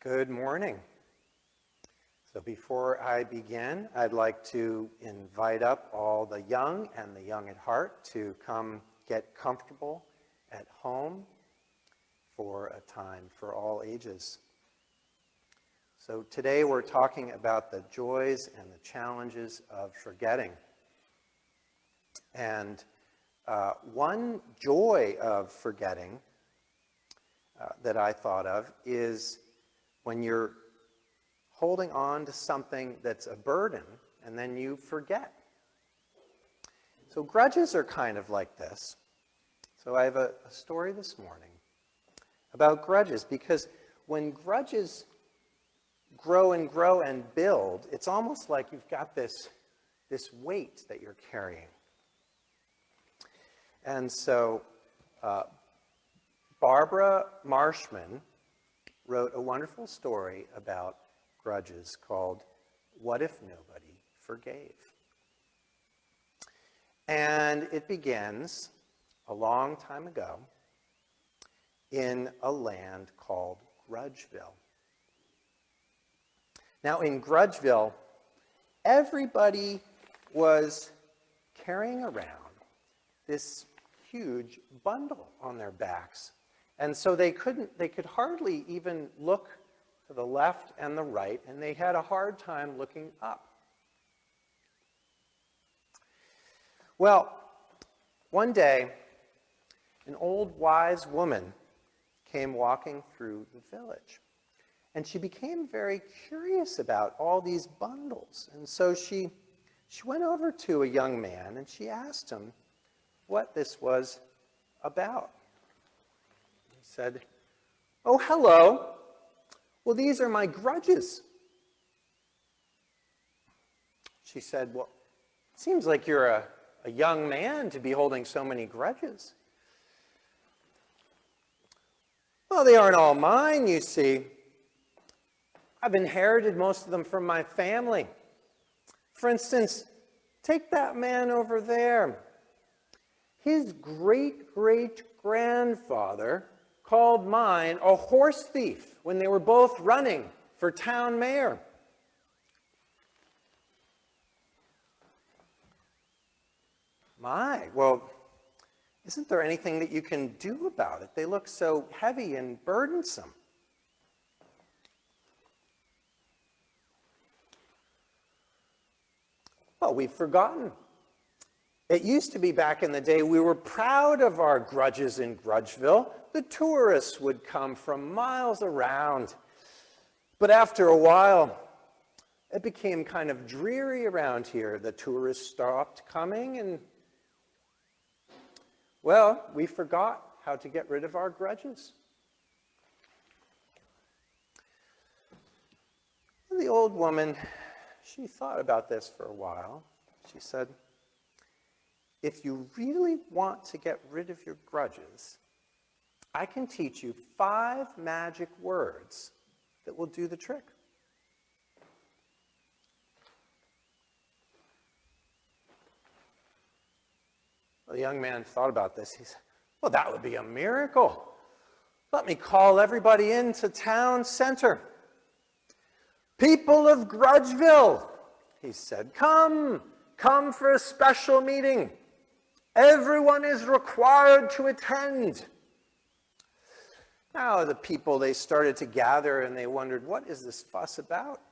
Good morning. So before I begin, I'd like to invite up all the young and the young at heart to come get comfortable at home for a time for all ages. So today we're talking about the joys and the challenges of forgetting. And one joy of forgetting that I thought of is when you're holding on to something that's a burden and then you forget. So grudges are kind of like this. So I have a story this morning about grudges, because when grudges grow and build, it's almost like you've got this weight that you're carrying. And so Barbara Marshman wrote a wonderful story about grudges called If Nobody Forgave. And it begins a long time ago in a land called Grudgeville. Now in Grudgeville, everybody was carrying around this huge bundle on their backs. And so they could hardly even look to the left and the right, and they had a hard time looking up. Well, one day, an old wise woman came walking through the village, and she became very curious about all these bundles. And so she went over to a young man and she asked him what this was about. He said, "Oh, hello. Well, these are my grudges." She said, "Well, it seems like you're a young man to be holding so many grudges." "Well, they aren't all mine, you see. I've inherited most of them from my family. For instance, take that man over there. His great-great-grandfather called mine a horse thief when they were both running for town mayor." "My, well, isn't there anything that you can do about it? They look so heavy and burdensome." "Well, we've forgotten. It used to be back in the day we were proud of our grudges in Grudgeville. The tourists would come from miles around. But after a while, it became kind of dreary around here. The tourists stopped coming and, well, we forgot how to get rid of our grudges." And the old woman, she thought about this for a while. She said, "If you really want to get rid of your grudges, I can teach you 5 magic words that will do the trick." Well, the young man thought about this. He said, "Well, that would be a miracle. Let me call everybody into town center. People of Grudgeville," he said, come for a special meeting. Everyone is required to attend." Now the people, they started to gather and they wondered, what is this fuss about?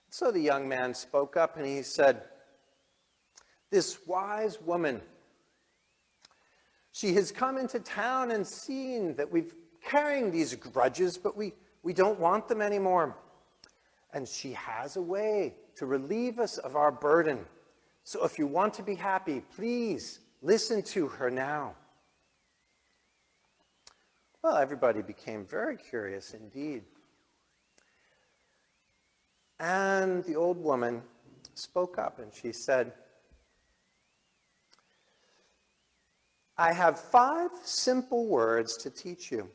So the young man spoke up and he said, "This wise woman, she has come into town and seen that we've carrying these grudges, but we don't want them anymore. And she has a way to relieve us of our burden. So if you want to be happy, please listen to her now." Well, everybody became very curious indeed. And the old woman spoke up and she said, "I have 5 simple words to teach you.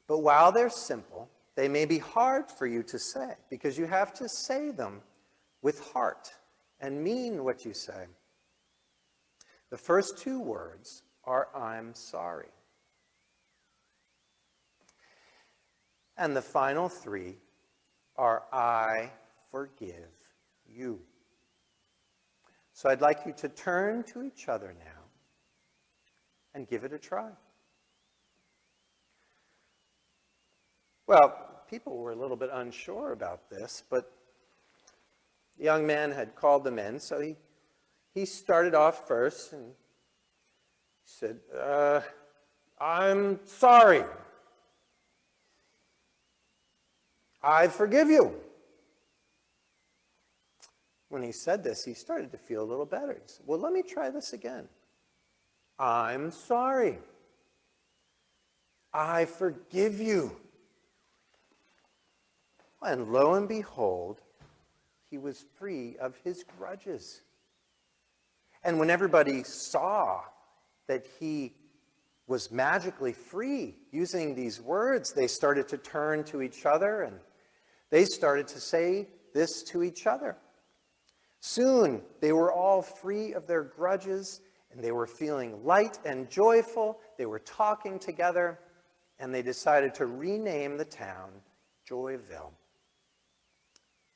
But while they're simple, they may be hard for you to say because you have to say them with heart and mean what you say. The first 2 words are 'I'm sorry.'" And the final three are I forgive you. So I'd like you to turn to each other now and give it a try. Well, people were a little bit unsure about this, but the young man had called them in, so he started off first and he said, I'm sorry. I forgive you. When he said this, he started to feel a little better. He said, well, let me try this again. I'm sorry. I forgive you. And lo and behold, he was free of his grudges. And when everybody saw that he was magically free using these words, they started to turn to each other and they started to say this to each other. Soon, they were all free of their grudges, and they were feeling light and joyful. They were talking together, and they decided to rename the town Joyville.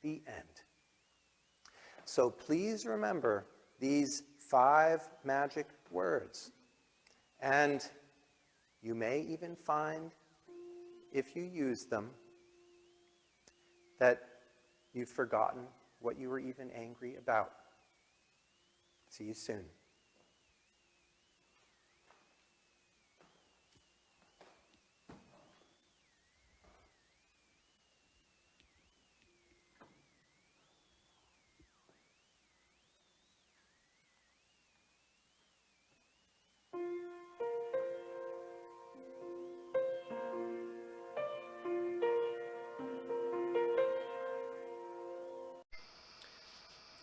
The end. So please remember these 5 magic words. And you may even find, if you use them, that you've forgotten what you were even angry about. See you soon.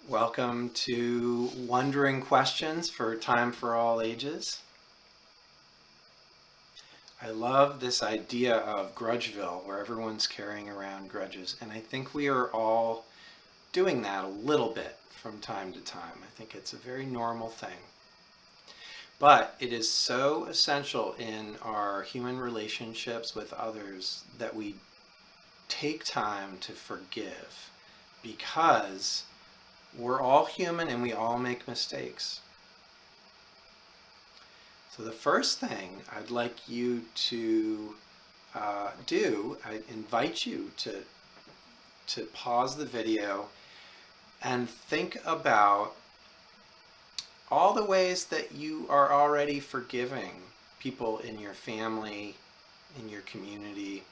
Welcome to Wondering Questions for Time for All Ages. I love this idea of Grudgeville, where everyone's carrying around grudges, and I think we are all doing that a little bit from time to time. I think it's a very normal thing. But it is so essential in our human relationships with others that we take time to forgive, because we're all human and we all make mistakes. So the first thing I'd like you to do, I invite you to pause the video and think about all the ways that you are already forgiving people in your family, in your community.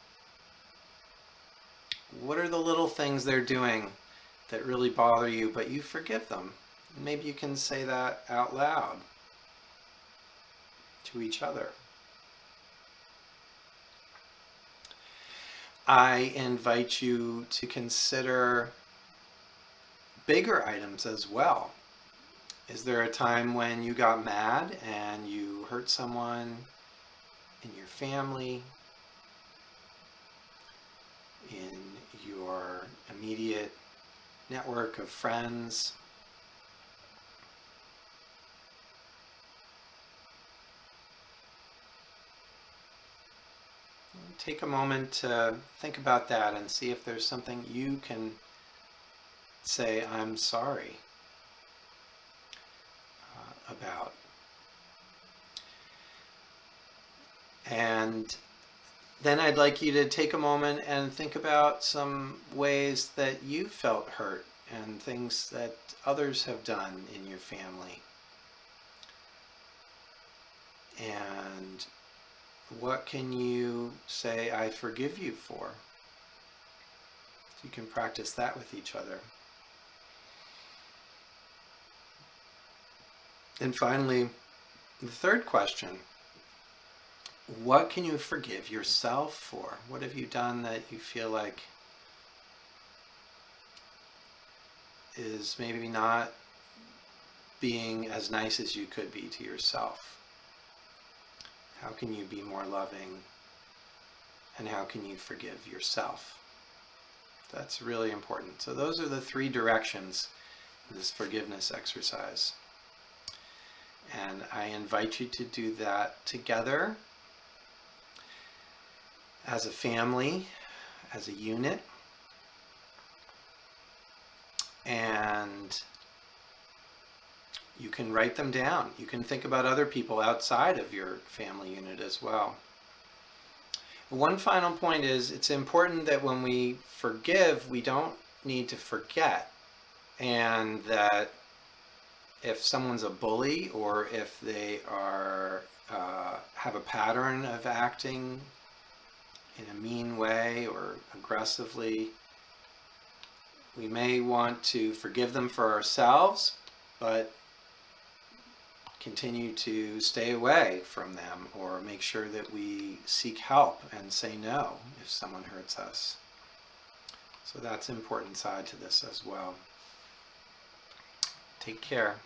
What are the little things they're doing that really bother you, but you forgive them? Maybe you can say that out loud to each other. I invite you to consider bigger items as well. Is there a time when you got mad and you hurt someone in your family, in your immediate network of friends? Take a moment to think about that and see if there's something you can say, I'm sorry, about. And then I'd like you to take a moment and think about some ways that you felt hurt and things that others have done in your family. And what can you say, I forgive you for? So you can practice that with each other. And finally, the third question, what can you forgive yourself for? What have you done that you feel like is maybe not being as nice as you could be to yourself? How can you be more loving? And how can you forgive yourself? That's really important. So those are the 3 directions in this forgiveness exercise. And I invite you to do that together as a family, as a unit. And you can write them down. You can think about other people outside of your family unit as well. One final point is, it's important that when we forgive, we don't need to forget. And that if someone's a bully, or if they are have a pattern of acting in a mean way or aggressively, we may want to forgive them for ourselves, but continue to stay away from them, or make sure that we seek help and say no if someone hurts us. So that's an important side to this as well. Take care.